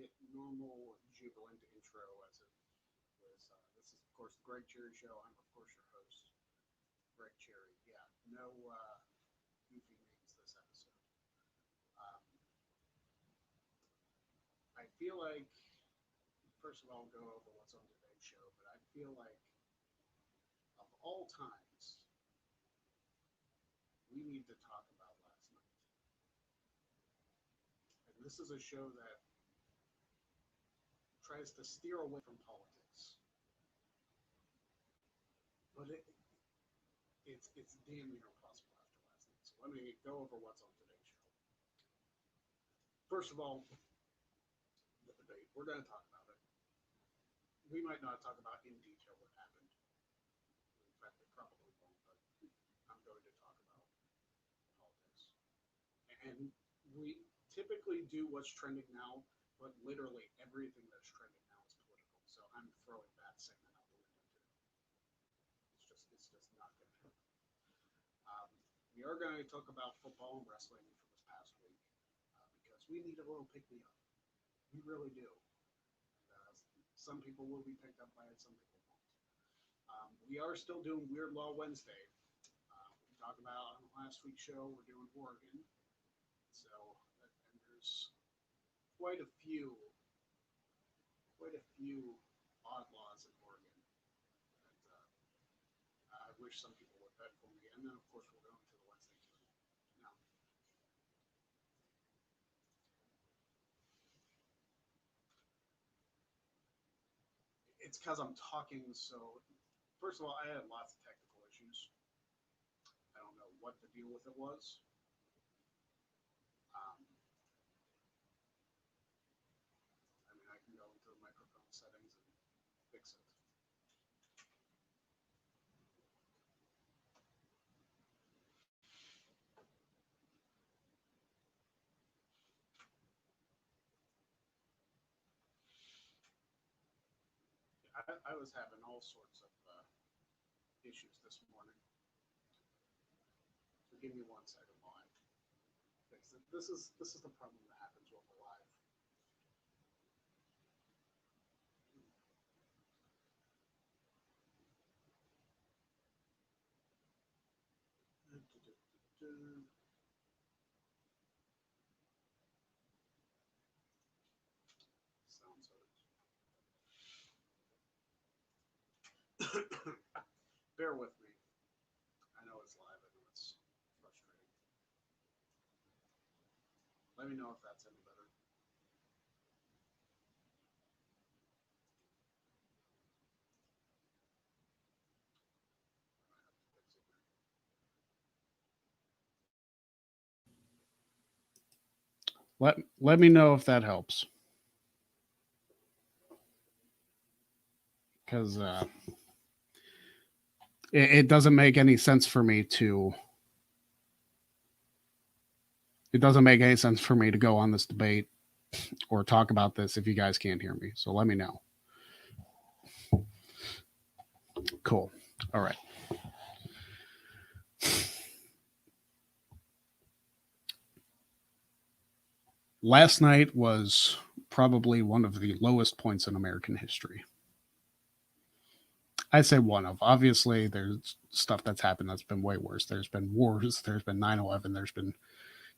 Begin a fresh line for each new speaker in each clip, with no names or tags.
a normal, jubilant intro as it was. This is, of course, the Greg Cherry Show. I'm, of course, your host, Greg Cherry. Yeah, no goofy names this episode. Um, I feel like, first of all, I'll go over what's on today's show, but I feel like of all times, we need to talk about last night. And this is a show that tries to steer away from politics, but it's damn near impossible after last night. So let me go over what's on today's show. First of all, the debate. We're going to talk about it. We might not talk about in detail what happened. In fact, we probably won't, but I'm going to talk about politics. And we typically do what's trending now, but literally everything that's trending now is political. So I'm throwing that segment out the window too. It's just not going to happen. We are going to talk about football and wrestling from this past week because we need a little pick me up. We really do. And, some people will be picked up by it, some people won't. We are still doing Weird Law Wednesday. We talked about on last week's show, we're doing Oregon. So, and there's quite a few odd laws in Oregon that I wish some people would vet for me. And then, of course, we'll go into the Wednesday too. Now, it's because I'm talking so. First of all, I had lots of technical issues. I don't know what the deal with it was. I mean, I can go into the microphone settings and fix it. I was having all sorts of issues this morning. So give me 1 second while I fix it. This is the problem that happens when we're live. Sounds Bear with me. I know it's live. I know it's frustrating. Let me know if that's any better. Let me know if that helps. Because it doesn't make any sense for me to. It doesn't make any sense for me to go on this debate or talk about this if you guys can't hear me. So let me know. Cool. All right. Last night was probably one of the lowest points in American history. I say one of. Obviously, there's stuff that's happened that's been way worse. There's been wars, there's been 9/11, there's been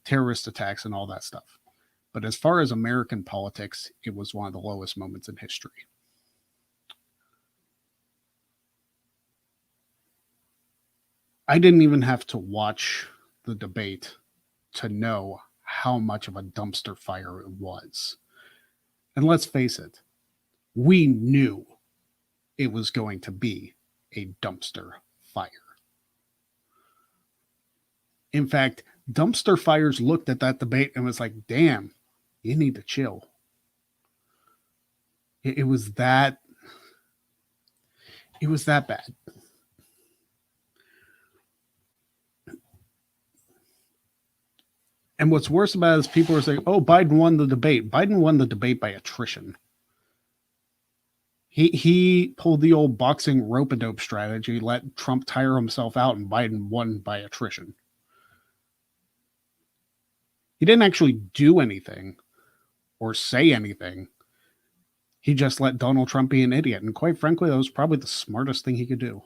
terrorist attacks and all that stuff. But as far as American politics, it was one of the lowest moments in history. I didn't even have to watch the debate to know how much of a dumpster fire it was. And let's face it, we knew it was going to be a dumpster fire. In fact, dumpster fires looked at that debate and was like, damn, you need to chill. It was that bad. And what's worse about it is people are saying, oh, Biden won the debate. Biden won the debate by attrition. He pulled the old boxing rope-a-dope strategy, let Trump tire himself out, and Biden won by attrition. He didn't actually do anything or say anything. He just let Donald Trump be an idiot. And quite frankly, that was probably the smartest thing he could do.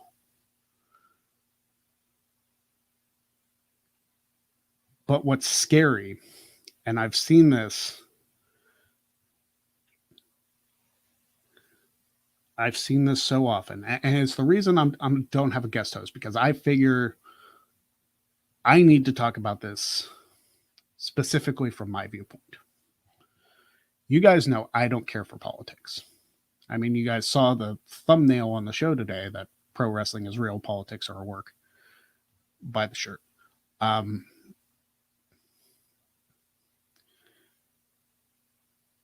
But what's scary, and I've seen this so often, and it's the reason I don't have a guest host, because I figure I need to talk about this specifically from my viewpoint. You guys know I don't care for politics. I mean, you guys saw the thumbnail on the show today that pro wrestling is real, politics are a work. Buy the shirt.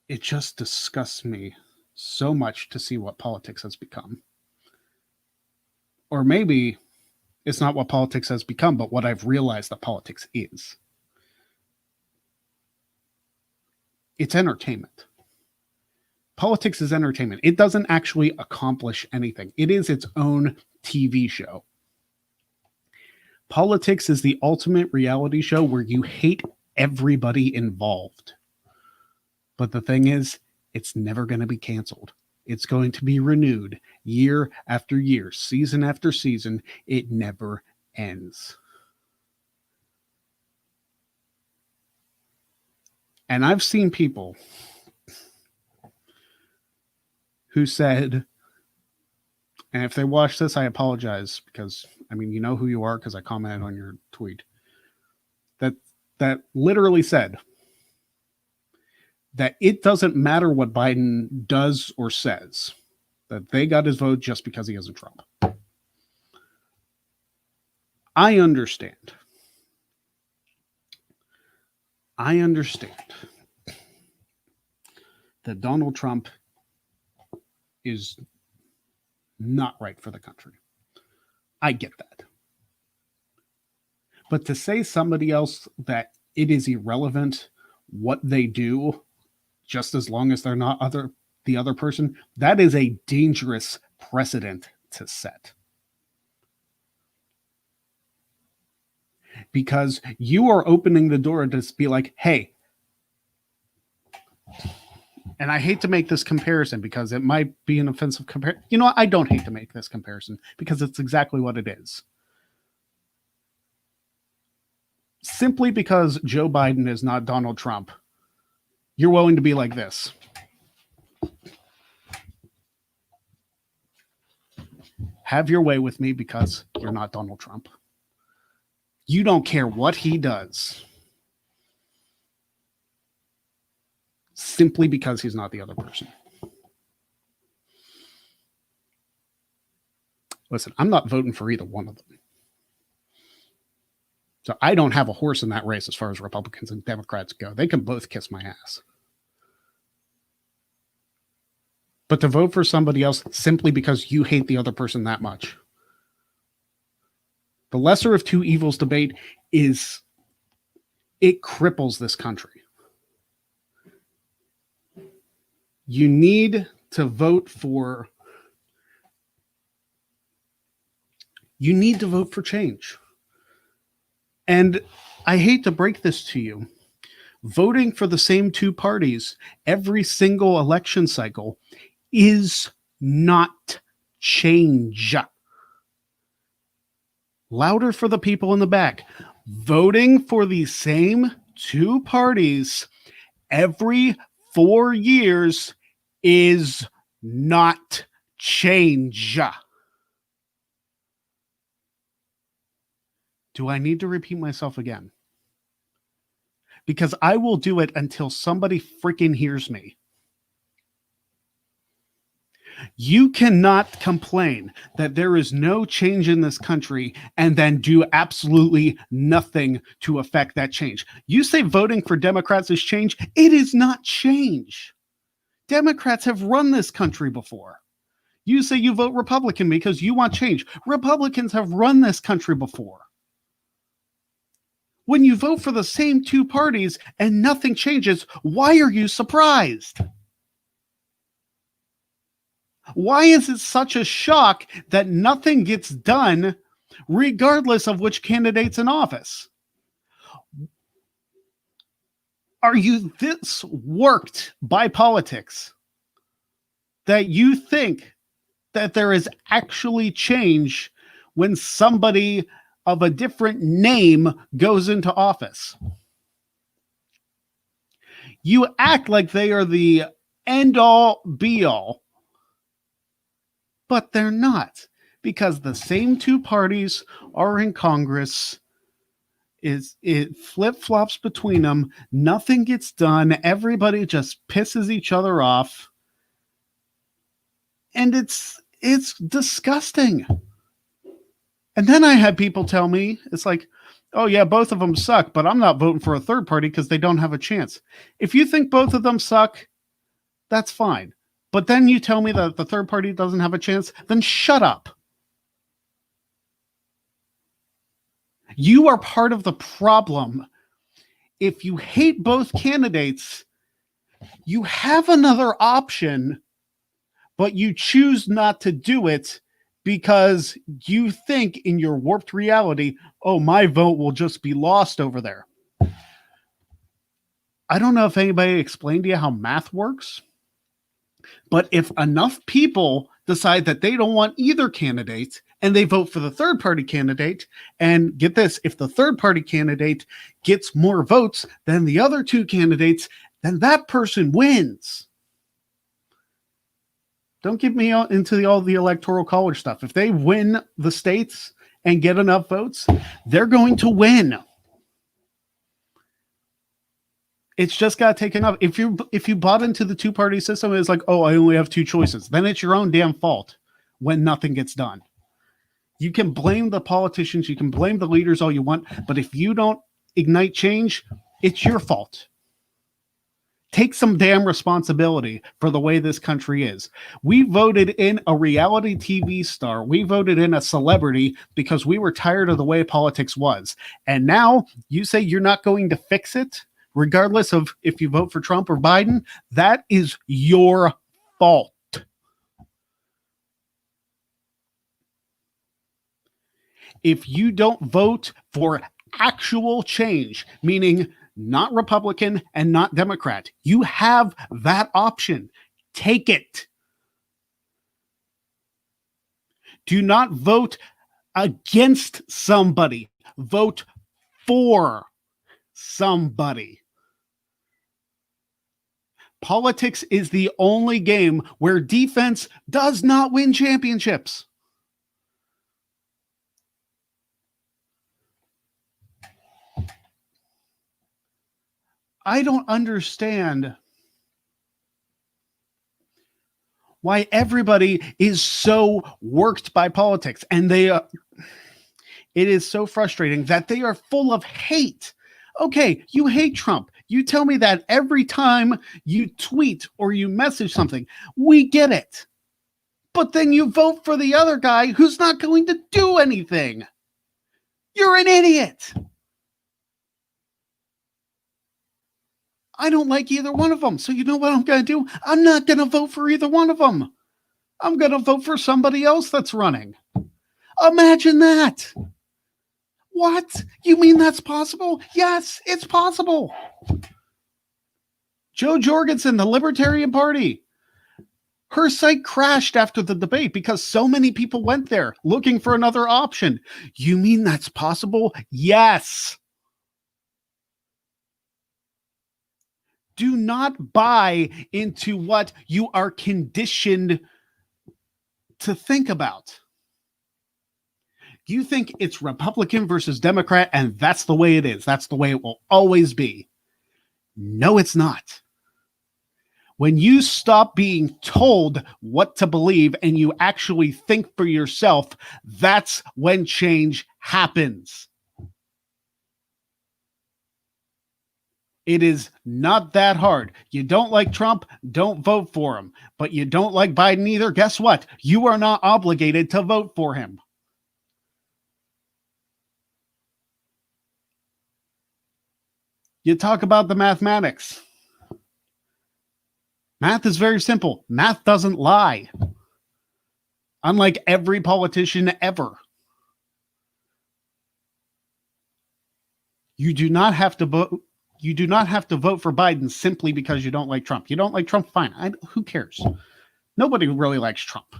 It just disgusts me so much to see what politics has become. Or maybe it's not what politics has become, but what I've realized that politics is. It's entertainment. Politics is entertainment. It doesn't actually accomplish anything. It is its own TV show. Politics is the ultimate reality show where you hate everybody involved. But the thing is, it's never going to be canceled. It's going to be renewed year after year, season after season. It never ends. And I've seen people who said, and if they watch this, I apologize, because, I mean, you know who you are because I commented on your tweet, that literally said that it doesn't matter what Biden does or says, that they got his vote just because he isn't Trump. I understand. That Donald Trump is not right for the country. I get that. But to say somebody else that it is irrelevant what they do, just as long as they're not the other person, that is a dangerous precedent to set. Because you are opening the door to be like, hey, and I hate to make this comparison because it might be an offensive comparison. You know what? I don't hate to make this comparison because it's exactly what it is. Simply because Joe Biden is not Donald Trump, you're willing to be like this. Have your way with me because you're not Donald Trump. You don't care what he does. Simply because he's not the other person. Listen, I'm not voting for either one of them. So I don't have a horse in that race as far as Republicans and Democrats go. They can both kiss my ass. But to vote for somebody else simply because you hate the other person that much. The lesser of two evils debate is, it cripples this country. You need to vote for change. And I hate to break this to you. Voting for the same two parties every single election cycle is not change. Louder for the people in the back. Voting for the same two parties every 4 years is not change. Do I need to repeat myself again? Because I will do it until somebody freaking hears me. You cannot complain that there is no change in this country and then do absolutely nothing to affect that change. You say voting for Democrats is change. It is not change. Democrats have run this country before. You say you vote Republican because you want change. Republicans have run this country before. When you vote for the same two parties and nothing changes, why are you surprised? Why is it such a shock that nothing gets done regardless of which candidate's in office?
Are you this worked by politics that you think that there is actually change when somebody of a different name goes into office? You act like they are the end all be all, but they're not, because the same two parties are in Congress. It flip flops between them. Nothing gets done. Everybody just pisses each other off, and it's disgusting. And then I had people tell me, it's like, oh yeah, both of them suck, but I'm not voting for a third party because they don't have a chance. If you think both of them suck, that's fine. But then you tell me that the third party doesn't have a chance, then shut up. You are part of the problem. If you hate both candidates, you have another option, but you choose not to do it because you think in your warped reality, oh, my vote will just be lost over there. I don't know if anybody explained to you how math works, but if enough people decide that they don't want either candidate and they vote for the third party candidate, and get this, if the third party candidate gets more votes than the other two candidates, then that person wins. Don't get me into all the electoral college stuff. If they win the states and get enough votes, they're going to win. It's just got to take enough. If you bought into the two-party system, it's like, oh, I only have two choices. Then it's your own damn fault when nothing gets done. You can blame the politicians, you can blame the leaders all you want, but if you don't ignite change, it's your fault. Take some damn responsibility for the way this country is. We voted in a reality TV star. We voted in a celebrity because we were tired of the way politics was. And now you say you're not going to fix it, regardless of if you vote for Trump or Biden. That is your fault. If you don't vote for actual change, meaning not Republican and not Democrat, you have that option. Take it. Do not vote against somebody. Vote for somebody. Politics is the only game where defense does not win championships. I don't understand why everybody is so worked by politics, and it is so frustrating that they are full of hate. Okay, you hate Trump. You tell me that every time you tweet or you message something. We get it. But then you vote for the other guy who's not going to do anything. You're an idiot. I don't like either one of them. So you know what I'm going to do? I'm not going to vote for either one of them. I'm going to vote for somebody else that's running. Imagine that. What? You mean that's possible? Yes, it's possible. Jo Jorgensen, the Libertarian Party. Her site crashed after the debate because so many people went there looking for another option. You mean that's possible? Yes. Do not buy into what you are conditioned to think about. You think it's Republican versus Democrat, and that's the way it is. That's the way it will always be. No, it's not. When you stop being told what to believe and you actually think for yourself, that's when change happens. It is not that hard. You don't like Trump, don't vote for him. But you don't like Biden either. Guess what? You are not obligated to vote for him. You talk about the mathematics. Math is very simple. Math doesn't lie. Unlike every politician ever. You do not have to vote. You do not have to vote for Biden simply because you don't like Trump. You don't like Trump, fine. Who cares? Nobody really likes Trump.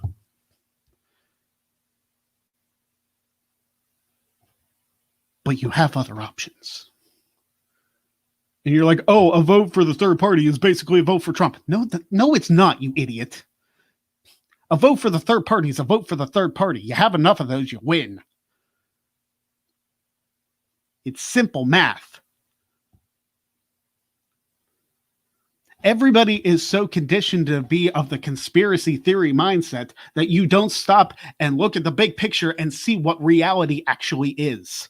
But you have other options. And you're like, oh, a vote for the third party is basically a vote for Trump. No, it's not, you idiot. A vote for the third party is a vote for the third party. You have enough of those, you win. It's simple math. Everybody is so conditioned to be of the conspiracy theory mindset that you don't stop and look at the big picture and see what reality actually is.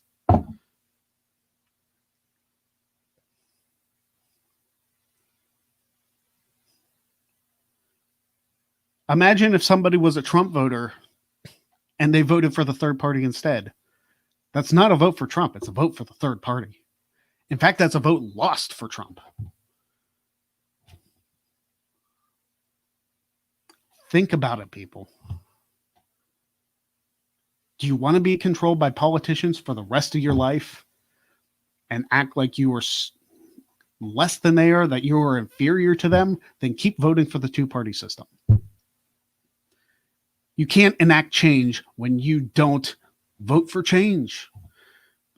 Imagine if somebody was a Trump voter and they voted for the third party instead. That's not a vote for Trump. It's a vote for the third party. In fact, that's a vote lost for Trump. Think about it, people. Do you want to be controlled by politicians for the rest of your life and act like you are less than they are, that you are inferior to them? Then keep voting for the two-party system. You can't enact change when you don't vote for change.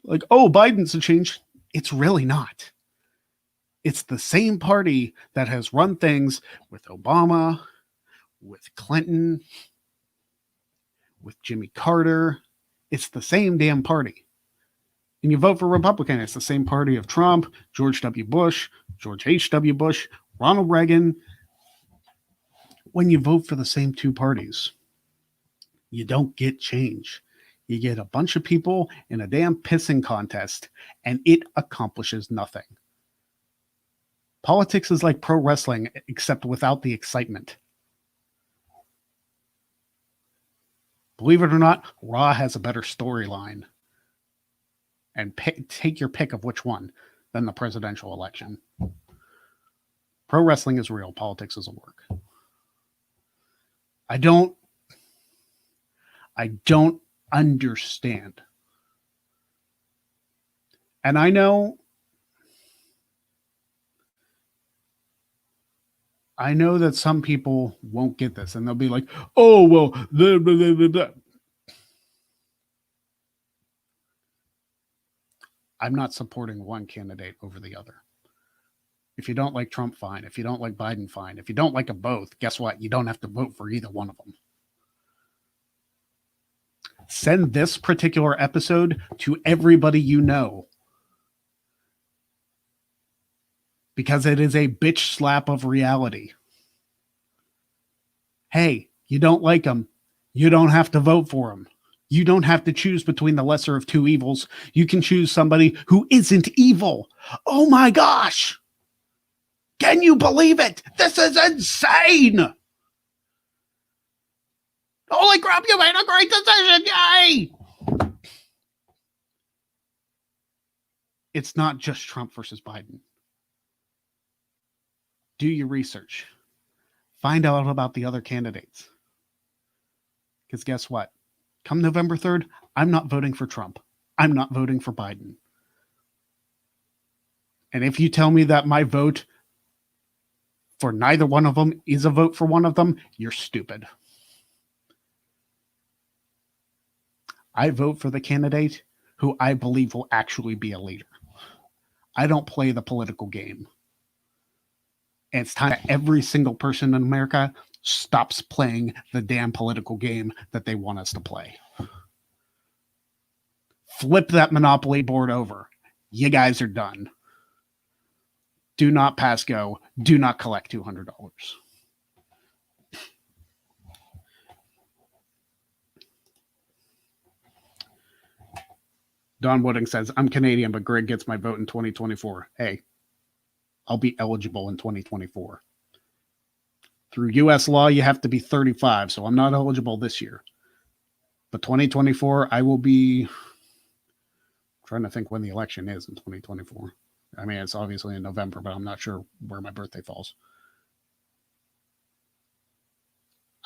Like, oh, Biden's a change. It's really not. It's the same party that has run things with Obama, with Clinton, with Jimmy Carter. It's the same damn party. And you vote for Republican, it's the same party of Trump, George W. Bush, George H.W. Bush, Ronald Reagan. When you vote for the same two parties, you don't get change. You get a bunch of people in a damn pissing contest, and it accomplishes nothing. Politics is like pro wrestling, except without the excitement. Believe it or not, Raw has a better storyline. And take your pick of which one than the presidential election. Pro wrestling is real. Politics doesn't work. I don't understand. And I know that some people won't get this and they'll be like, oh, well, blah, blah, blah, blah, blah. I'm not supporting one candidate over the other. If you don't like Trump, fine. If you don't like Biden, fine. If you don't like them both, guess what? You don't have to vote for either one of them. Send this particular episode to everybody you know, because it is a bitch slap of reality. Hey, you don't like them. You don't have to vote for them. You don't have to choose between the lesser of two evils. You can choose somebody who isn't evil. Oh my gosh. Can you believe it? This is insane. Holy crap, you made a great decision. Yay. It's not just Trump versus Biden. Do your research. Find out about the other candidates. Because guess what? Come November 3rd, I'm not voting for Trump. I'm not voting for Biden. And if you tell me that my vote for neither one of them is a vote for one of them, you're stupid. I vote for the candidate who I believe will actually be a leader. I don't play the political game. And it's time that every single person in America stops playing the damn political game that they want us to play. Flip that Monopoly board over. You guys are done. Do not pass go. Do not collect $200. Don Wooding says, I'm Canadian, but Greg gets my vote in 2024. Hey, I'll be eligible in 2024. Through U.S. law, you have to be 35, so I'm not eligible this year. But 2024, I will be... I'm trying to think when the election is in 2024. I mean, it's obviously in November, but I'm not sure where my birthday falls.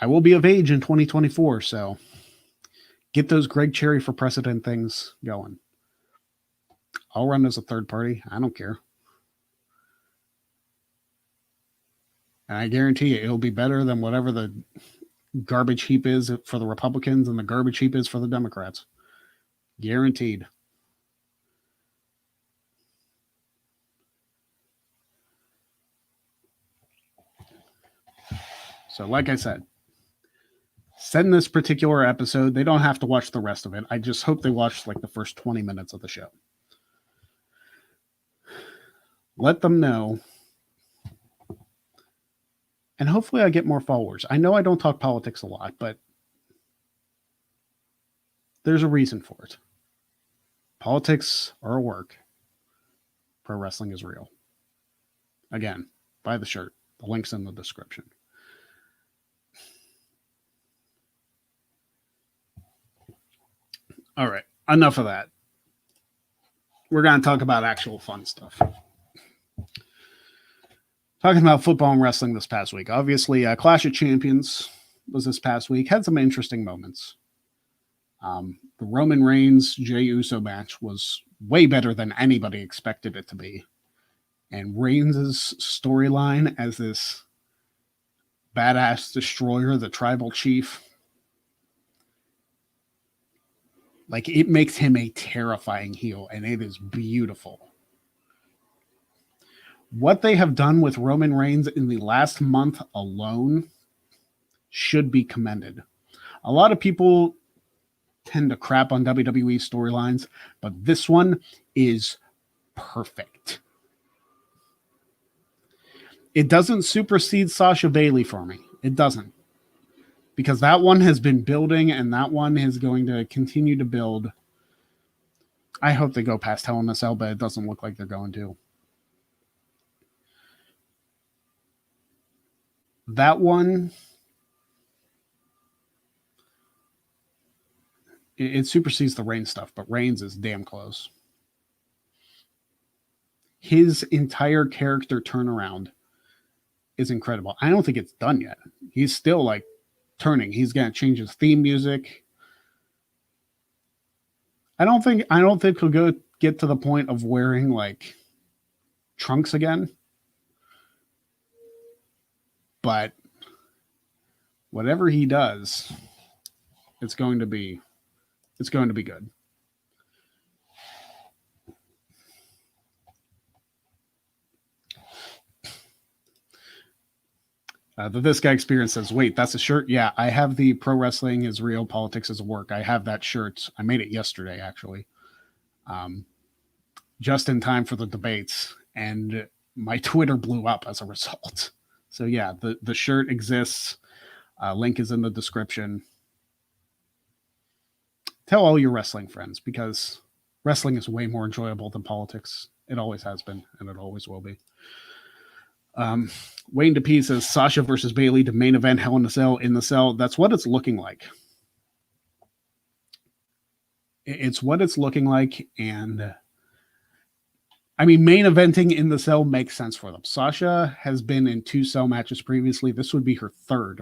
I will be of age in 2024, so get those Greg Cherry for president things going. I'll run as a third party. I don't care. And I guarantee you, it'll be better than whatever the garbage heap is for the Republicans and the garbage heap is for the Democrats. Guaranteed. So, like I said, send this particular episode. They don't have to watch the rest of it. I just hope they watch like the first 20 minutes of the show. Let them know. And hopefully I get more followers. I know I don't talk politics a lot, but there's a reason for it. Politics are a work. Pro wrestling is real. Again, buy the shirt. The link's in the description. All right, enough of that. We're going to talk about actual fun stuff. Talking about football and wrestling this past week. Obviously, Clash of Champions was this past week. Had some interesting moments. The Roman Reigns Jey Uso match was way better than anybody expected it to be. And Reigns' storyline as this badass destroyer, the tribal chief, like, it makes him a terrifying heel, and it is beautiful. What they have done with Roman Reigns in the last month alone should be commended. A lot of people tend to crap on WWE storylines, but this one is perfect. It doesn't supersede Sasha Bailey for me. It doesn't. Because that one has been building, and that one is going to continue to build. I hope they go past Hell in a Cell, but it doesn't look like they're going to. That one, it supersedes the Reigns stuff, but Reigns is damn close. His entire character turnaround is incredible. I don't think it's done yet. He's still like turning. He's going to change his theme music. I don't think he'll get to the point of wearing like trunks again. But whatever he does, it's going to be good. This guy experience says, wait, that's a shirt? Yeah, I have the Pro Wrestling is Real, Politics is Work. I have that shirt. I made it yesterday, actually. Just in time for the debates. And my Twitter blew up as a result. So yeah, the shirt exists. Link is in the description. Tell all your wrestling friends, because wrestling is way more enjoyable than politics. It always has been, and it always will be. Wayne DeP says Sasha versus Bailey to main event Hell in a Cell in the Cell. That's what it's looking like. It's what it's looking like, and I mean, main eventing in the Cell makes sense for them. Sasha has been in 2 Cell matches previously. This would be her 3rd.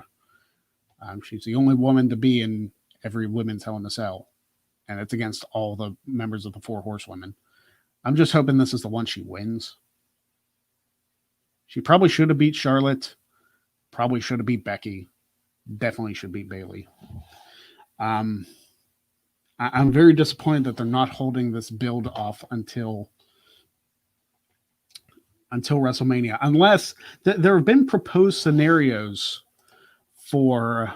She's the only woman to be in every women's Hell in a Cell, and it's against all the members of the 4 Horsewomen. I'm just hoping this is the one she wins. She probably should have beat Charlotte. Probably should have beat Becky. Definitely should beat Bailey. I'm very disappointed that they're not holding this build off until WrestleMania. Unless there have been proposed scenarios for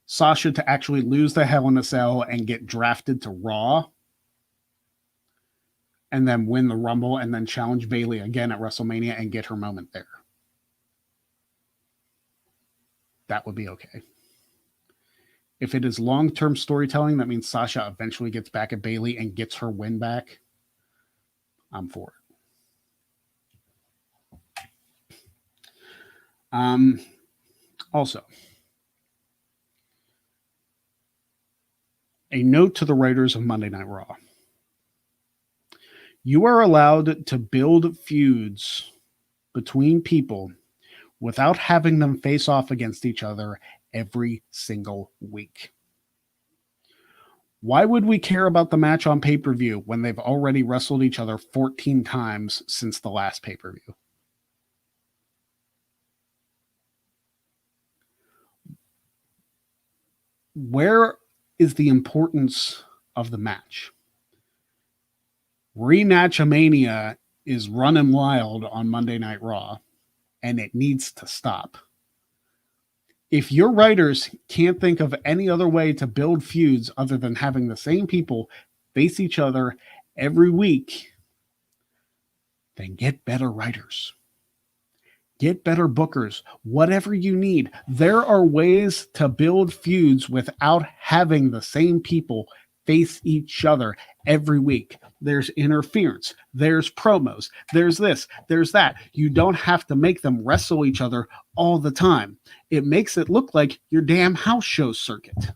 Sasha to actually lose the Hell in a Cell and get drafted to Raw, and then win the Rumble, and then challenge Bailey again at WrestleMania and get her moment there. That would be okay. If it is long-term storytelling, that means Sasha eventually gets back at Bailey and gets her win back, I'm for it. Also, a note to the writers of Monday Night Raw. You are allowed to build feuds between people without having them face off against each other every single week. Why would we care about the match on pay-per-view when they've already wrestled each other 14 times since the last pay-per-view? where is the importance of the match? Rematchamania is running wild on Monday Night Raw, and it needs to stop. If your writers can't think of any other way to build feuds other than having the same people face each other every week, then get better writers. Get better bookers, whatever you need. There are ways to build feuds without having the same people face each other every week. There's interference, there's promos, there's this, there's that. You don't have to make them wrestle each other all the time. It makes it look like your damn house show circuit.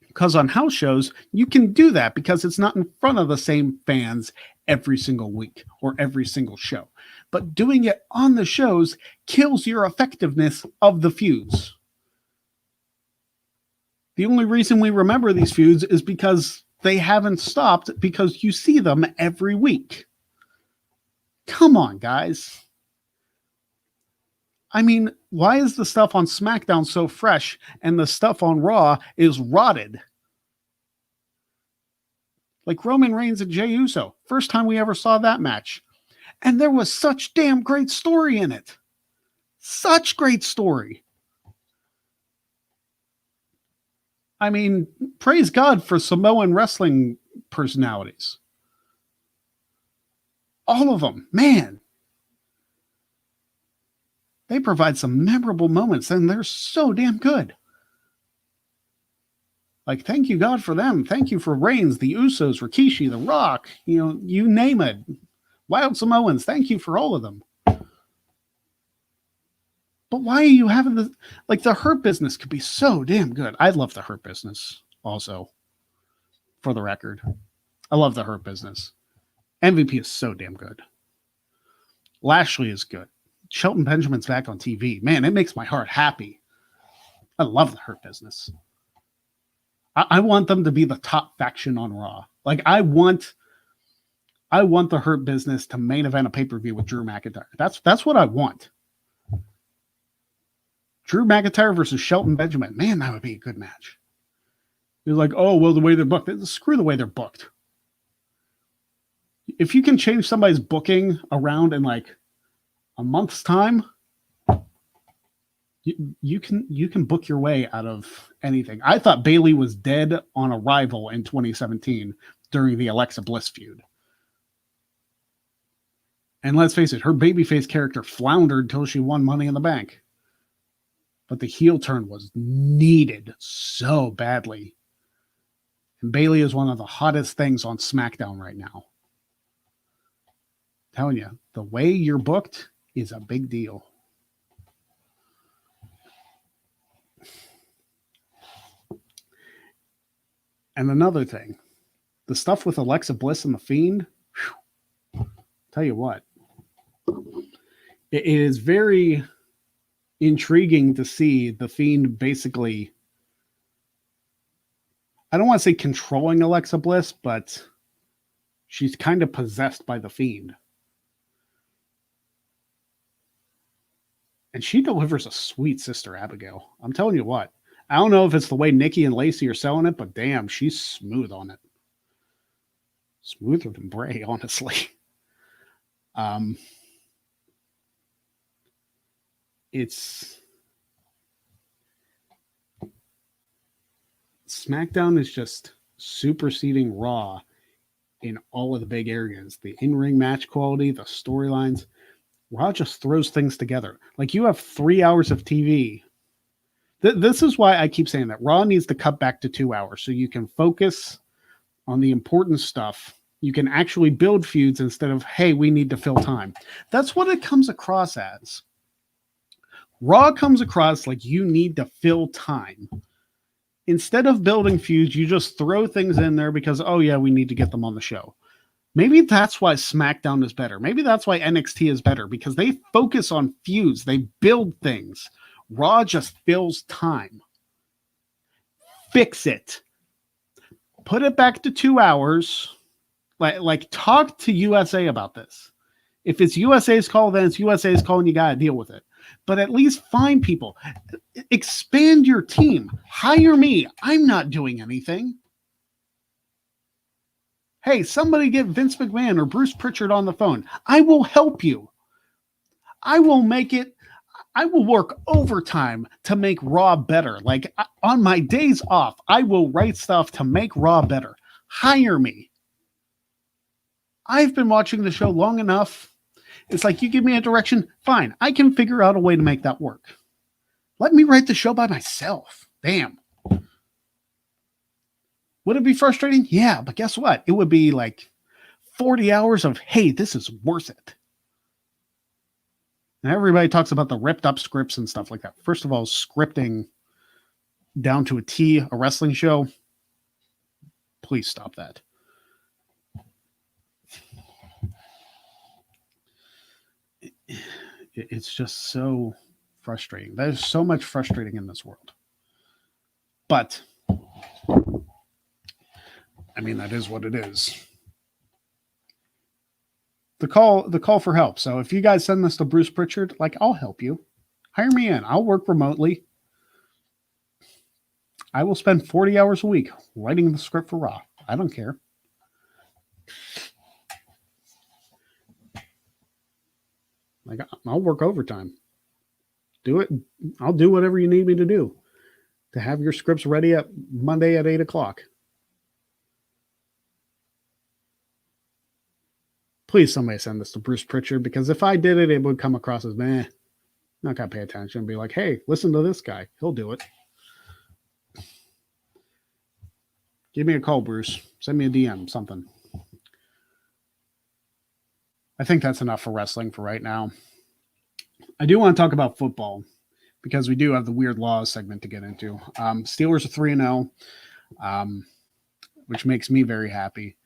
Because on house shows, you can do that because it's not in front of the same fans every single week or every single show. But doing it on the shows kills your effectiveness of the feuds. The only reason we remember these feuds is because they haven't stopped, because you see them every week. Come on, guys. I mean, why is the stuff on SmackDown so fresh and the stuff on Raw is rotted? Like Roman Reigns and Jey Uso. First time we ever saw that match. And there was such damn great story in it. Such great story. I mean, praise God for Samoan wrestling personalities. All of them, man. They provide some memorable moments, and they're so damn good. Like, thank you, God, for them. Thank you for Reigns, the Usos, Rikishi, The Rock, you name it. Wild Samoans, thank you for all of them. But why are you having the Hurt Business could be so damn good. I love the Hurt Business also, for the record. I love the Hurt Business. MVP is so damn good. Lashley is good. Shelton Benjamin's back on TV. Man, it makes my heart happy. I love the Hurt Business. I want them to be the top faction on Raw. Like, I want the Hurt Business to main event a pay-per-view with Drew McIntyre. That's what I want. Drew McIntyre versus Shelton Benjamin. Man, that would be a good match. You're like, oh, well, the way they're booked. Screw the way they're booked. If you can change somebody's booking around in like a month's time, you can book your way out of anything. I thought Bayley was dead on arrival in 2017 during the Alexa Bliss feud. And let's face it, her babyface character floundered till she won Money in the Bank. But the heel turn was needed so badly. And Bayley is one of the hottest things on SmackDown right now. I'm telling you, the way you're booked is a big deal. And another thing, the stuff with Alexa Bliss and The Fiend, tell you what, it is very intriguing to see The Fiend basically, I don't want to say controlling Alexa Bliss, but she's kind of possessed by The Fiend. And she delivers a sweet Sister Abigail. I'm telling you what. I don't know if it's the way Nikki and Lacey are selling it, but damn, she's smooth on it. Smoother than Bray, honestly. It's SmackDown is just superseding Raw in all of the big areas. The in-ring match quality, the storylines. Raw just throws things together. Like, you have 3 hours of TV. This is why I keep saying that Raw needs to cut back to 2 hours so you can focus on the important stuff. You can actually build feuds instead of, hey, we need to fill time. That's what it comes across as. Raw comes across like you need to fill time. Instead of building feuds, you just throw things in there because, oh yeah, we need to get them on the show. Maybe that's why SmackDown is better. Maybe that's why NXT is better, because they focus on feuds. They build things. Raw just fills time. Fix it. Put it back to 2 hours. Like talk to USA about this. If it's USA's call, then it's USA's call and you got to deal with it. but at least find people. Expand your team. Hire me. I'm not doing anything. Hey, somebody get Vince McMahon or Bruce Pritchard on the phone. I will help you. I will make it. I will work overtime to make Raw better. Like on my days off, I will write stuff to make Raw better. Hire me. I've been watching the show long enough. It's like you give me a direction, fine. I can figure out a way to make that work. Let me write the show by myself. Damn. Would it be frustrating? Yeah, but guess what? It would be like 40 hours of, hey, this is worth it. And everybody talks about the ripped up scripts and stuff like that. First of all, scripting down to a T, a wrestling show, please stop that. It's just so frustrating. There's so much frustrating in this world. But, I mean, that is what it is. The call for help. So if you guys send this to Bruce Pritchard, like, I'll help you. Hire me in. I'll work remotely. I will spend 40 hours a week writing the script for Raw. I don't care. Like, I'll work overtime. Do it. I'll do whatever you need me to do to have your scripts ready at Monday at 8 o'clock. Please, somebody send this to Bruce Pritchard, because if I did it, it would come across as, meh, not going to pay attention and be like, hey, listen to this guy. He'll do it. Give me a call, Bruce. Send me a DM, something. I think that's enough for wrestling for right now. I do want to talk about football because we do have the weird laws segment to get into. Steelers are 3-0, which makes me very happy.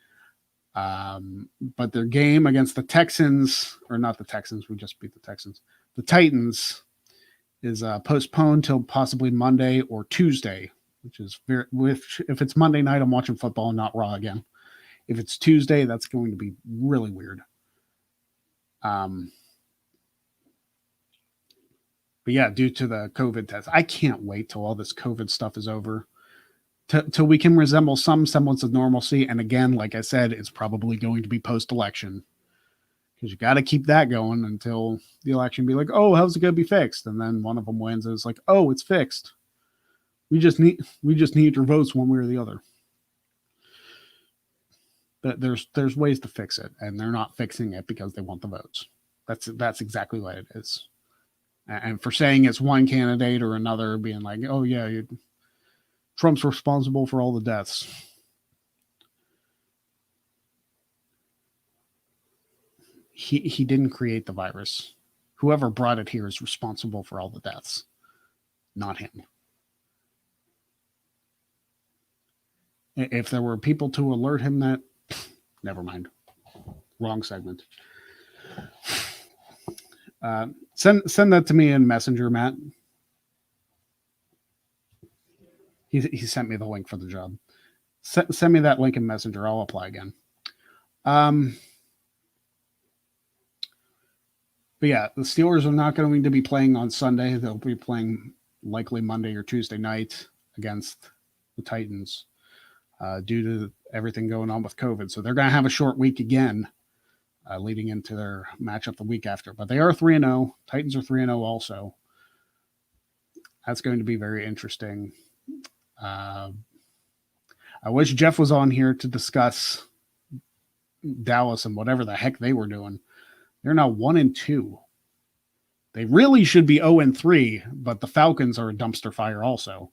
But their game against the Texans, or not the Texans, we just beat the Texans. The Titans is postponed till possibly Monday or Tuesday, which is if it's Monday night, I'm watching football and not Raw again. If it's Tuesday, that's going to be really weird. But yeah, due to the COVID test, I can't wait till all this COVID stuff is over. Till we can resemble some semblance of normalcy. And again, like I said, it's probably going to be post-election, because you got to keep that going until the election be like, oh, how's it going to be fixed? And then one of them wins and it's like, oh, it's fixed. We just need your votes one way or the other. But there's ways to fix it, and they're not fixing it because they want the votes. That's exactly what it is. And for saying it's one candidate or another, being like, oh yeah, Trump's responsible for all the deaths. He didn't create the virus. Whoever brought it here is responsible for all the deaths, not him. If there were people to alert him that, never mind. Wrong segment. Send that to me in Messenger, Matt. He sent me the link for the job. Send me that link in Messenger. I'll apply again. But yeah, the Steelers are not going to be playing on Sunday. They'll be playing likely Monday or Tuesday night against the Titans due to everything going on with COVID. So they're going to have a short week again leading into their matchup the week after. But they are 3-0. Titans are 3-0 also. That's going to be very interesting. I wish Jeff was on here to discuss Dallas and whatever the heck they were doing. They're now 1-2. They really should be 0-3, but the Falcons are a dumpster fire also.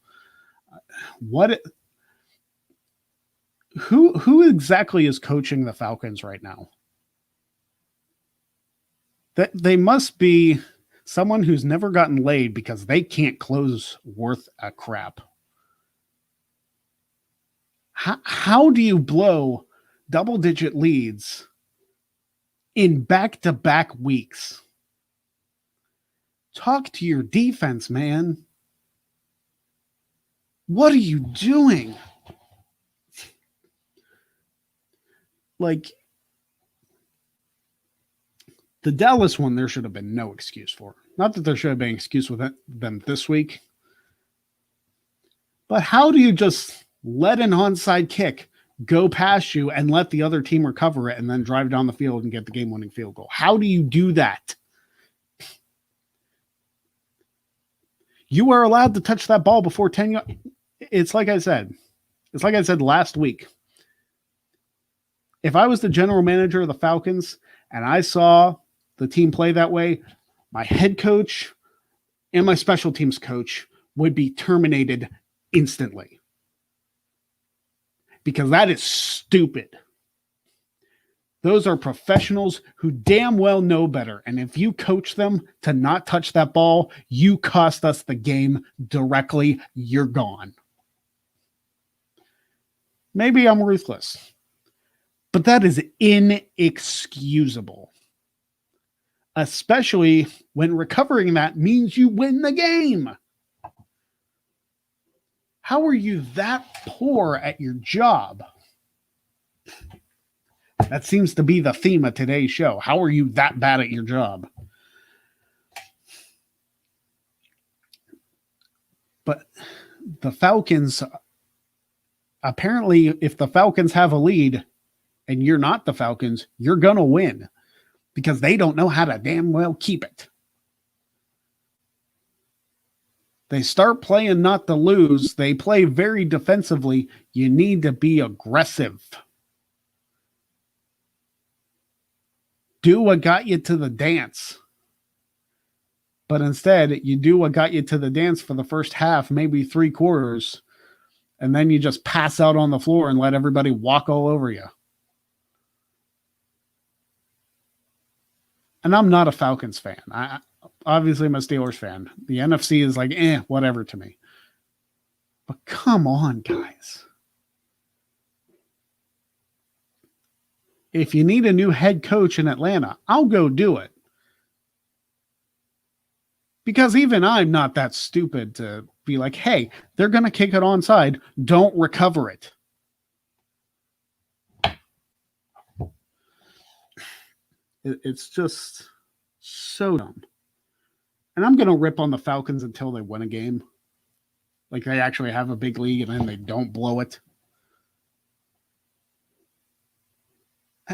Who exactly is coaching the Falcons right now? They must be someone who's never gotten laid, because they can't close worth a crap. How do you blow double-digit leads in back-to-back weeks? Talk to your defense, man. What are you doing? Like, the Dallas one, there should have been no excuse for. Not that there should have been an excuse with them this week, but how do you just let an onside kick go past you and let the other team recover it and then drive down the field and get the game-winning field goal? How do you do that? You are allowed to touch that ball before 10 yards. It's like I said last week. If I was the general manager of the Falcons and I saw the team play that way, my head coach and my special teams coach would be terminated instantly. Because that is stupid. Those are professionals who damn well know better. And if you coach them to not touch that ball, you cost us the game directly. You're gone. Maybe I'm ruthless, but that is inexcusable. Especially when recovering that means you win the game. How are you that poor at your job? That seems to be the theme of today's show. How are you that bad at your job? But the Falcons, apparently, if the Falcons have a lead and you're not the Falcons, you're going to win because they don't know how to damn well keep it. They start playing not to lose. They play very defensively. You need to be aggressive. Do what got you to the dance. But instead, you do what got you to the dance for the first half, maybe 3 quarters, and then you just pass out on the floor and let everybody walk all over you. And I'm not a Falcons fan. Obviously, I'm a Steelers fan. The NFC is like, whatever to me. But come on, guys. If you need a new head coach in Atlanta, I'll go do it. Because even I'm not that stupid to be like, hey, they're going to kick it onside. Don't recover it. It's just so dumb. And I'm going to rip on the Falcons until they win a game. Like they actually have a big league and then they don't blow it.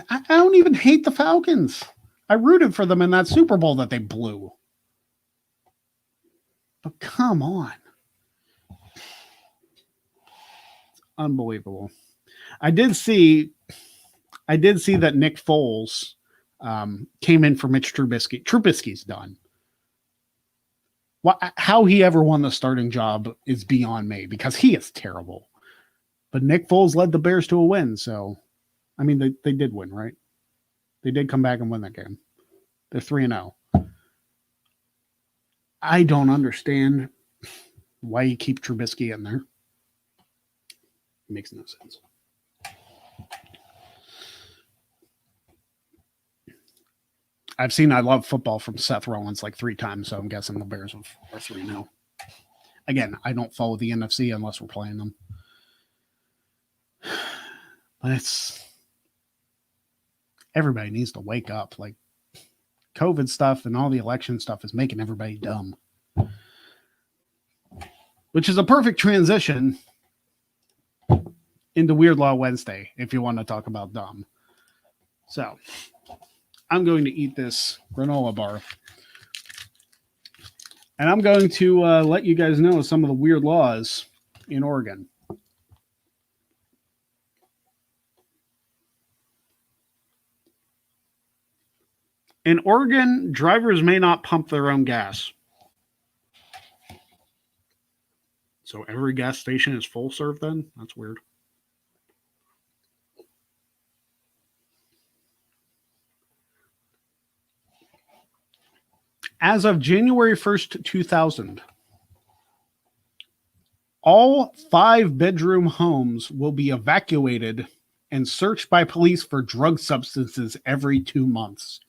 I don't even hate the Falcons. I rooted for them in that Super Bowl that they blew. But come on. It's unbelievable. I did see that Nick Foles came in for Mitch Trubisky. Trubisky's done. How he ever won the starting job is beyond me because he is terrible. But Nick Foles led the Bears to a win. So, I mean, they did win, right? They did come back and win that game. They're 3-0. I don't understand why you keep Trubisky in there. It makes no sense. I've seen I Love Football from Seth Rollins like 3 times, so I'm guessing the Bears are 3-0. Again, I don't follow the NFC unless we're playing them. But it's... Everybody needs to wake up. Like, COVID stuff and all the election stuff is making everybody dumb. Which is a perfect transition into Weird Law Wednesday, if you want to talk about dumb. So... I'm going to eat this granola bar. And I'm going to let you guys know some of the weird laws in Oregon. In Oregon, drivers may not pump their own gas. So every gas station is full serve then? That's weird. As of January 1st, 2000, all 5-bedroom homes will be evacuated and searched by police for drug substances every 2 months.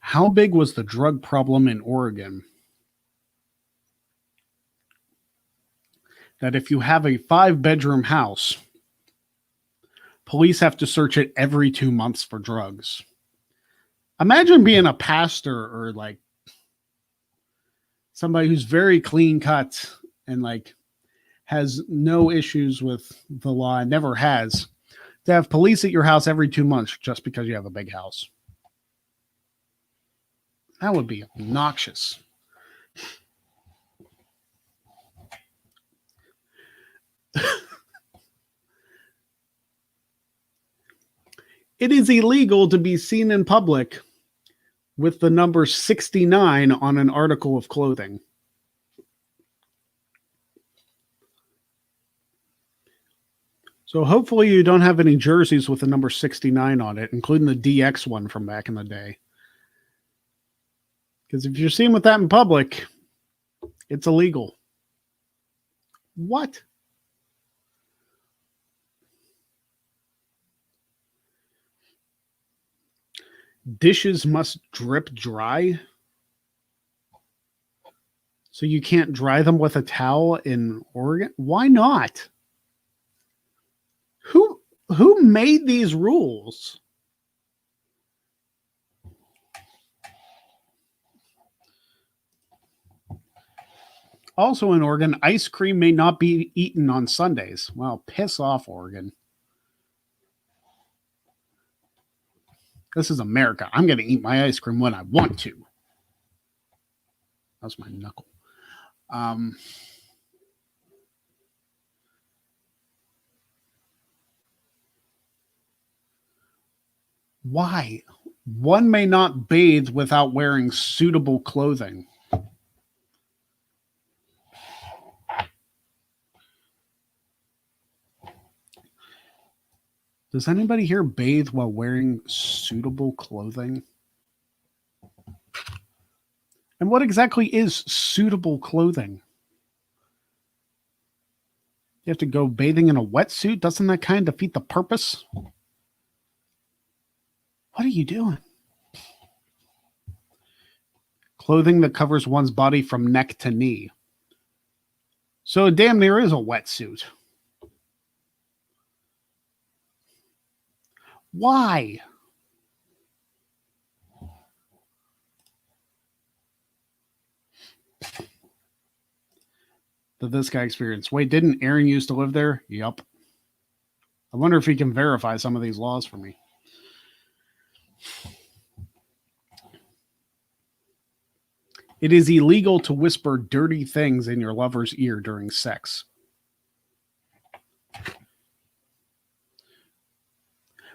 How big was the drug problem in Oregon? That if you have a 5-bedroom house, police have to search it every 2 months for drugs. Imagine being a pastor or like somebody who's very clean cut and like has no issues with the law and never has, to have police at your house every 2 months just because you have a big house. That would be obnoxious. It is illegal to be seen in public with the number 69 on an article of clothing. So hopefully you don't have any jerseys with the number 69 on it, including the DX one from back in the day. Because if you're seen with that in public, it's illegal. What? Dishes must drip dry. So you can't dry them with a towel in Oregon? Why not? Who made these rules? Also in Oregon, ice cream may not be eaten on Sundays. Well, piss off, Oregon. This is America. I'm going to eat my ice cream when I want to. That's my knuckle. Why? One may not bathe without wearing suitable clothing. Does anybody here bathe while wearing suitable clothing? And what exactly is suitable clothing? You have to go bathing in a wetsuit? Doesn't that kind of defeat the purpose? What are you doing? Clothing that covers one's body from neck to knee. So it damn near is a wetsuit. Why? Did this guy experience? Wait, didn't Aaron used to live there? Yup. I wonder if he can verify some of these laws for me. It is illegal to whisper dirty things in your lover's ear during sex.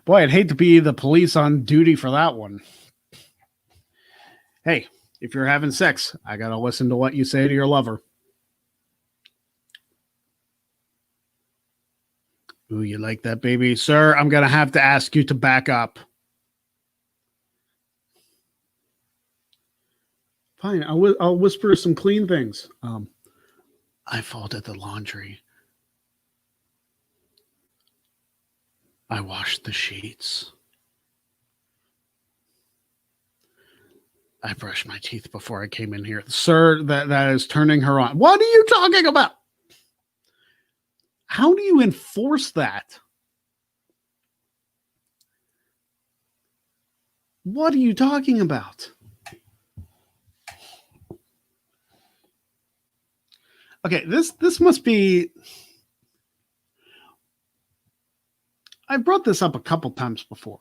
Boy, I'd hate to be the police on duty for that one. Hey, if you're having sex, I got to listen to what you say to your lover. Ooh, you like that, baby? Sir, I'm going to have to ask you to back up. Fine, I'll whisper some clean things. I folded the laundry. I washed the sheets. I brushed my teeth before I came in here. Sir, that is turning her on. What are you talking about? How do you enforce that? What are you talking about? Okay, this must be... I brought this up a couple times before.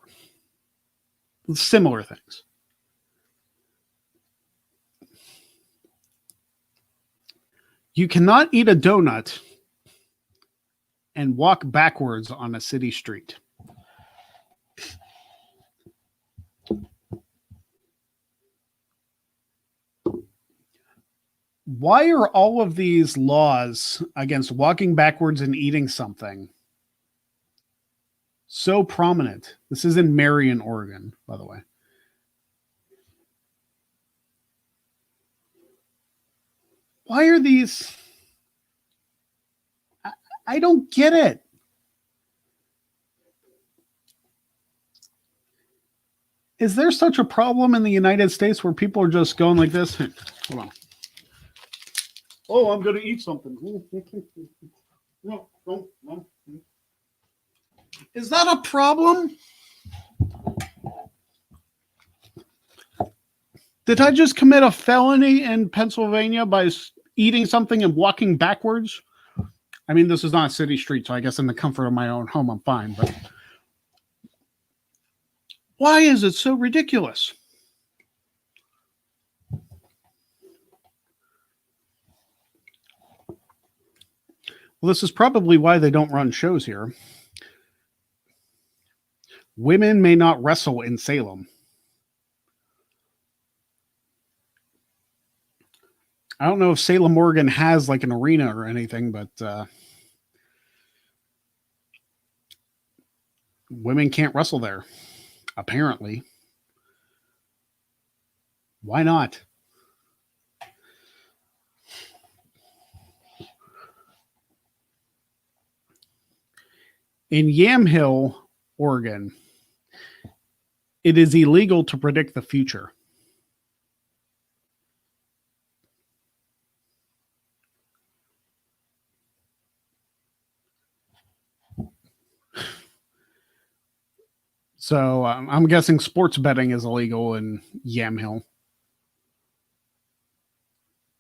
Similar things. You cannot eat a donut and walk backwards on a city street. Why are all of these laws against walking backwards and eating something so prominent? This is in Marion, Oregon, by the way. Why are these? I don't get it. Is there such a problem in the United States where people are just going like this? Hold on. Oh, I'm going to eat something. No. Is that a problem? Did I just commit a felony in Pennsylvania by eating something and walking backwards? I mean, this is not a city street, so I guess in the comfort of my own home, I'm fine. But why is it so ridiculous? Well, this is probably why they don't run shows here. Women may not wrestle in Salem. I don't know if Salem, Oregon has like an arena or anything, but women can't wrestle there, apparently. Why not? In Yamhill, Oregon, it is illegal to predict the future. So I'm guessing sports betting is illegal in Yamhill.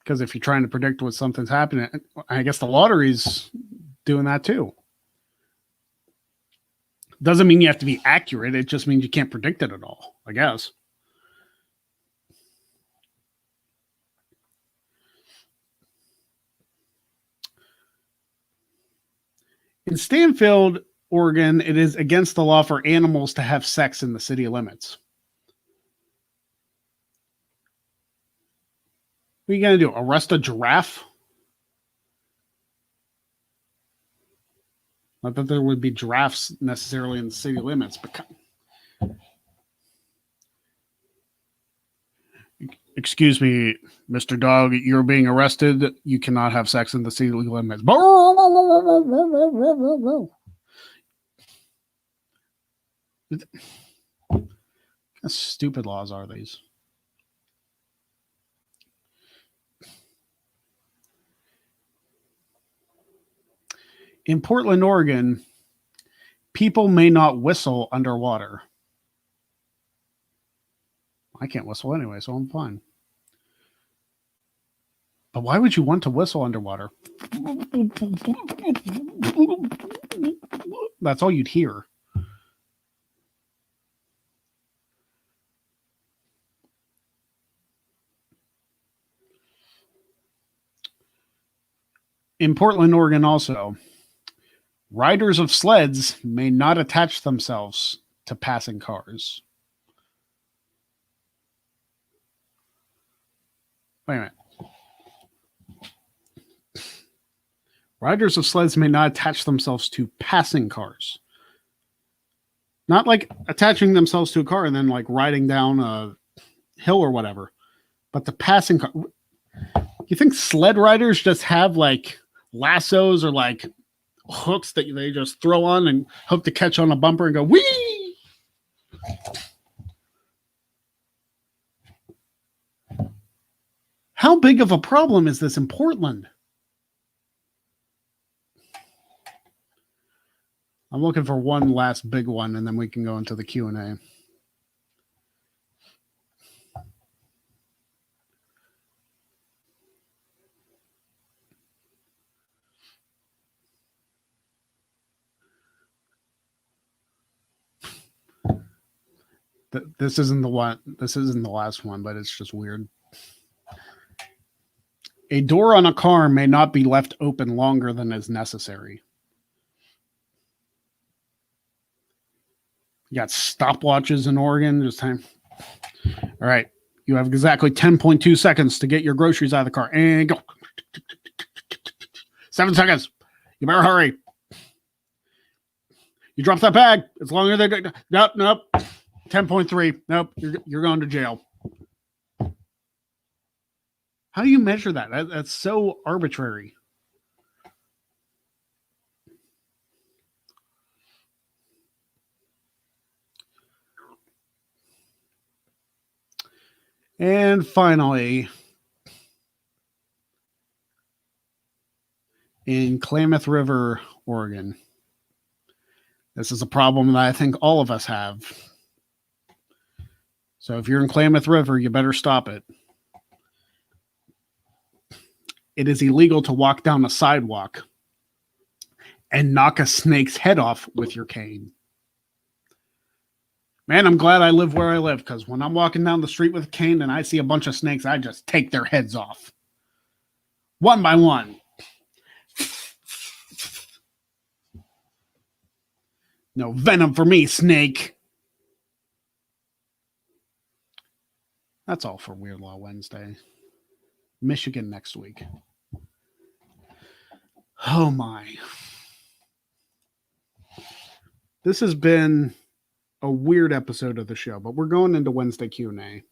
Because if you're trying to predict what something's happening, I guess the lottery's doing that too. Doesn't mean you have to be accurate. It just means you can't predict it at all, I guess. In Stanfield, Oregon, it is against the law for animals to have sex in the city limits. What are you going to do? Arrest a giraffe? Not that there would be giraffes necessarily in the city limits, but excuse me, Mr. Dog, you're being arrested. You cannot have sex in the city limits. What stupid laws are these? In Portland, Oregon, people may not whistle underwater. I can't whistle anyway, so I'm fine. But why would you want to whistle underwater? That's all you'd hear. In Portland, Oregon, also, riders of sleds may not attach themselves to passing cars. Wait a minute. Riders of sleds may not attach themselves to passing cars. Not like attaching themselves to a car and then like riding down a hill or whatever, but the passing car. You think sled riders just have like lassos or like hooks that they just throw on and hope to catch on a bumper and go, whee! How big of a problem is this in Portland? I'm looking for one last big one, and then we can go into the Q&A. This isn't the one. This isn't the last one, but it's just weird. A door on a car may not be left open longer than is necessary. You got stopwatches in Oregon. Just time. All right. You have exactly 10.2 seconds to get your groceries out of the car. And go. 7 seconds. You better hurry. You drop that bag. It's longer than... Nope. 10.3. Nope. You're going to jail. How do you measure that? That's so arbitrary. And finally, in Klamath River, Oregon, this is a problem that I think all of us have. So if you're in Klamath River, you better stop it. It is illegal to walk down a sidewalk and knock a snake's head off with your cane. Man, I'm glad I live where I live, because when I'm walking down the street with a cane and I see a bunch of snakes, I just take their heads off. One by one. No venom for me, snake. That's all for Weird Law Wednesday. Michigan next week. Oh my. This has been a weird episode of the show, but we're going into Wednesday Q&A.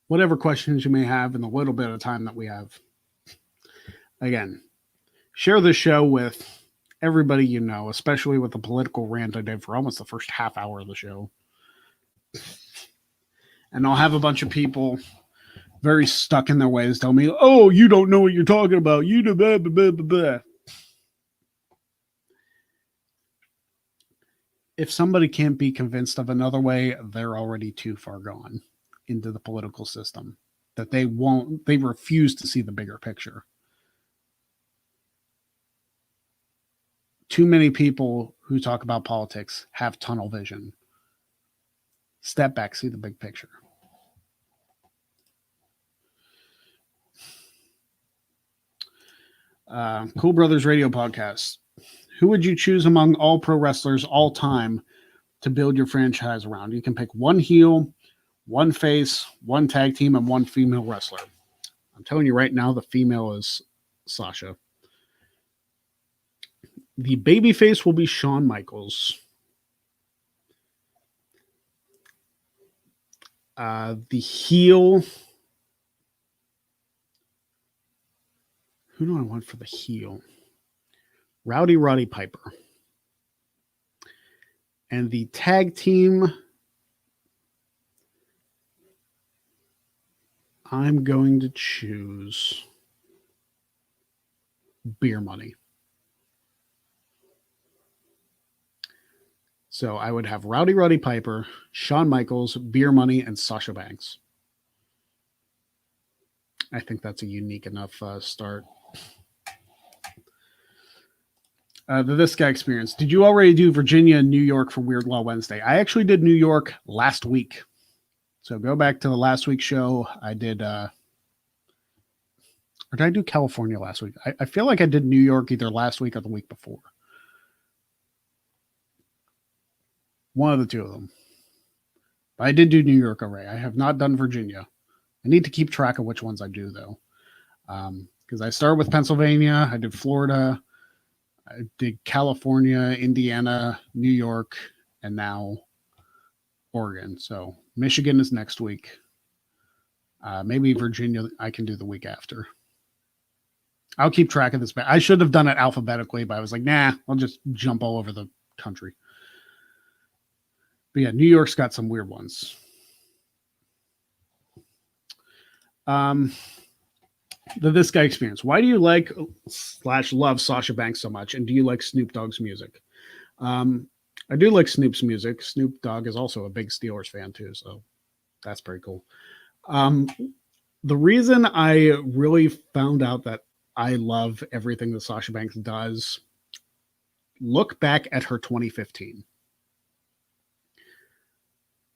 Whatever questions you may have in the little bit of time that we have. Again, share this show with everybody you know, especially with the political rant I did for almost the first half hour of the show. And I'll have a bunch of people very stuck in their ways tell me, oh, you don't know what you're talking about. You do blah, blah, blah, blah, blah. If somebody can't be convinced of another way, they're already too far gone into the political system that they refuse to see the bigger picture. Too many people who talk about politics have tunnel vision. Step back, see the big picture. Cool Brothers Radio Podcast. Who would you choose among all pro wrestlers all time to build your franchise around? You can pick one heel, one face, one tag team, and one female wrestler. I'm telling you right now, the female is Sasha. The baby face will be Shawn Michaels. The heel. Who do I want for the heel? Roddy Piper. And the tag team, I'm going to choose Beer Money. So I would have Roddy Piper, Shawn Michaels, Beer Money, and Sasha Banks. I think that's a unique enough start. This guy experience. Did you already do Virginia and New York for Weird Law Wednesday? I actually did New York last week. So go back to the last week's show. I did, or did I do California last week? I feel like I did New York either last week or the week before. One of the two of them. But I did do New York already. I have not done Virginia. I need to keep track of which ones I do, though. Because I started with Pennsylvania. I did Florida. I did California, Indiana, New York, and now Oregon. So Michigan is next week. Maybe Virginia I can do the week after. I'll keep track of this. I should have done it alphabetically, but I was like, nah, I'll just jump all over the country. But yeah, New York's got some weird ones. This guy experience. Why do you like / love Sasha Banks so much? And do you like Snoop Dogg's music? I do like Snoop's music. Snoop Dogg is also a big Steelers fan too, so that's pretty cool. The reason I really found out that I love everything that Sasha Banks does, look back at her 2015.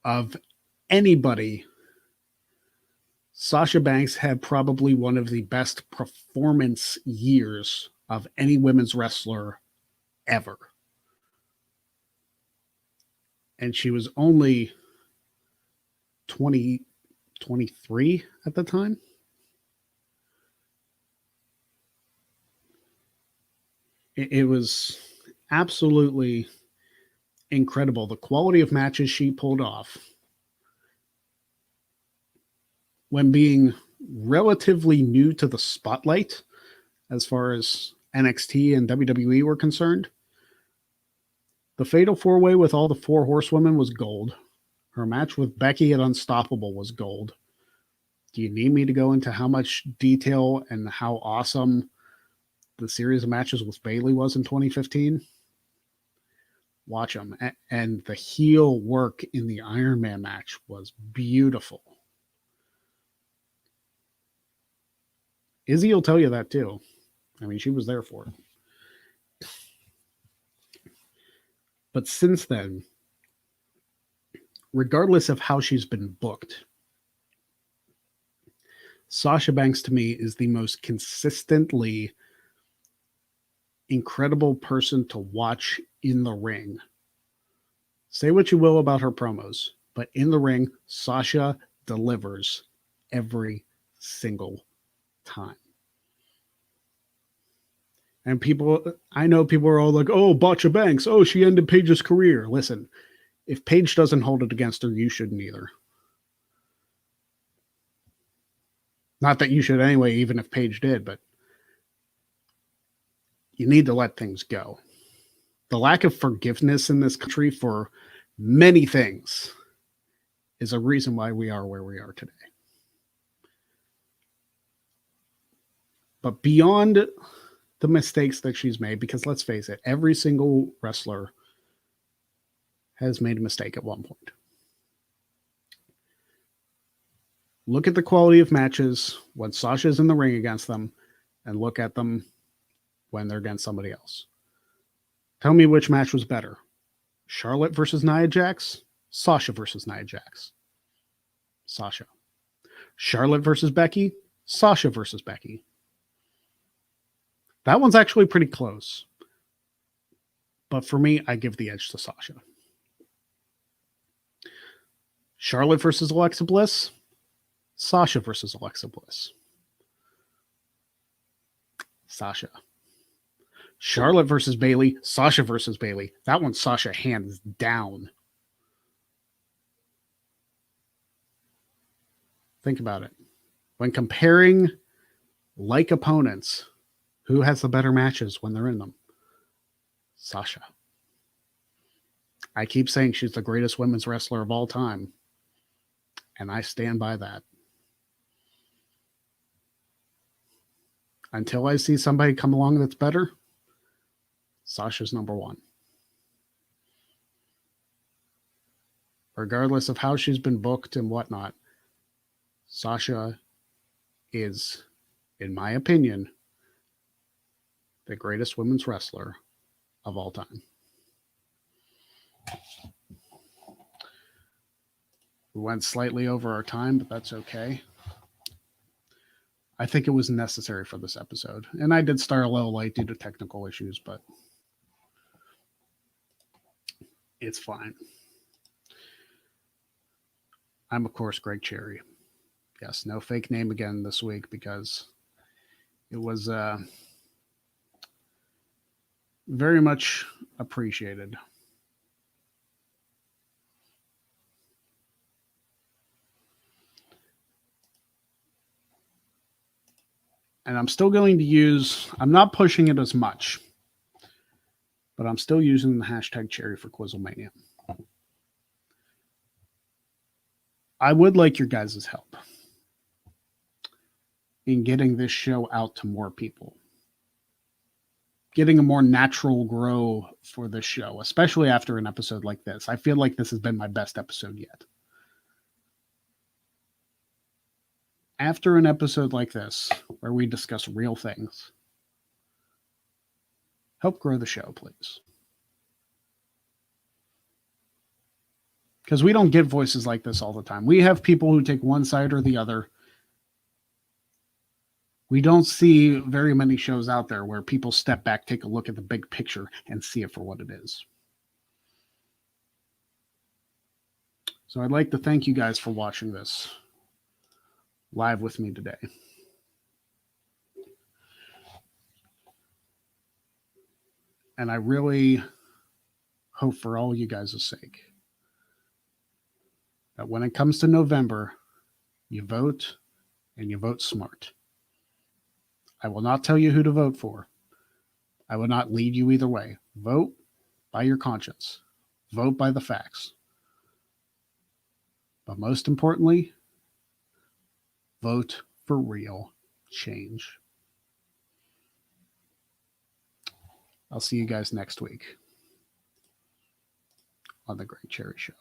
Of anybody, Sasha Banks had probably one of the best performance years of any women's wrestler ever. And she was only 23 at the time. It was absolutely incredible. The quality of matches she pulled off when being relatively new to the spotlight as far as NXT and WWE were concerned. The Fatal 4-Way with all the 4 horsewomen was gold. Her match with Becky at Unstoppable was gold. Do you need me to go into how much detail and how awesome the series of matches with Bayley was in 2015? Watch them. And the heel work in the Iron Man match was beautiful. Izzy will tell you that too. I mean, she was there for it. But since then, regardless of how she's been booked, Sasha Banks to me is the most consistently incredible person to watch in the ring. Say what you will about her promos, but in the ring, Sasha delivers every single time. And I know people are all like, oh, Botcha Banks, oh, she ended Paige's career. Listen, if Paige doesn't hold it against her, you shouldn't either. Not that you should anyway, even if Paige did, but you need to let things go. The lack of forgiveness in this country for many things is a reason why we are where we are today. But beyond the mistakes that she's made, because let's face it, every single wrestler has made a mistake at one point. Look at the quality of matches when Sasha's in the ring against them, and look at them when they're against somebody else. Tell me which match was better. Charlotte versus Nia Jax, Sasha versus Nia Jax. Sasha. Charlotte versus Becky, Sasha versus Becky. That one's actually pretty close. But for me, I give the edge to Sasha. Charlotte versus Alexa Bliss, Sasha versus Alexa Bliss. Sasha. Charlotte versus Bayley, Sasha versus Bayley. That one's Sasha hands down. Think about it. When comparing like opponents, who has the better matches when they're in them? Sasha. I keep saying she's the greatest women's wrestler of all time, and I stand by that. Until I see somebody come along that's better, Sasha's number one. Regardless of how she's been booked and whatnot, Sasha is, in my opinion, the greatest women's wrestler of all time. We went slightly over our time, but that's okay. I think it was necessary for this episode. And I did start a little late due to technical issues, but it's fine. I'm, of course, Greg Cherry. Yes, no fake name again this week because it was very much appreciated. And I'm still going to use, I'm not pushing it as much, but I'm still using the hashtag Cherry for Quizzlemania. I would like your guys' help in getting this show out to more people. Getting a more natural grow for this show, especially after an episode like this. I feel like this has been my best episode yet. After an episode like this, where we discuss real things, help grow the show, please. Because we don't get voices like this all the time. We have people who take one side or the other. We don't see very many shows out there where people step back, take a look at the big picture, and see it for what it is. So I'd like to thank you guys for watching this live with me today. And I really hope for all you guys' sake that when it comes to November, you vote and you vote smart. I will not tell you who to vote for. I will not lead you either way. Vote by your conscience. Vote by the facts. But most importantly, vote for real change. I'll see you guys next week. on the Great Cherry Show.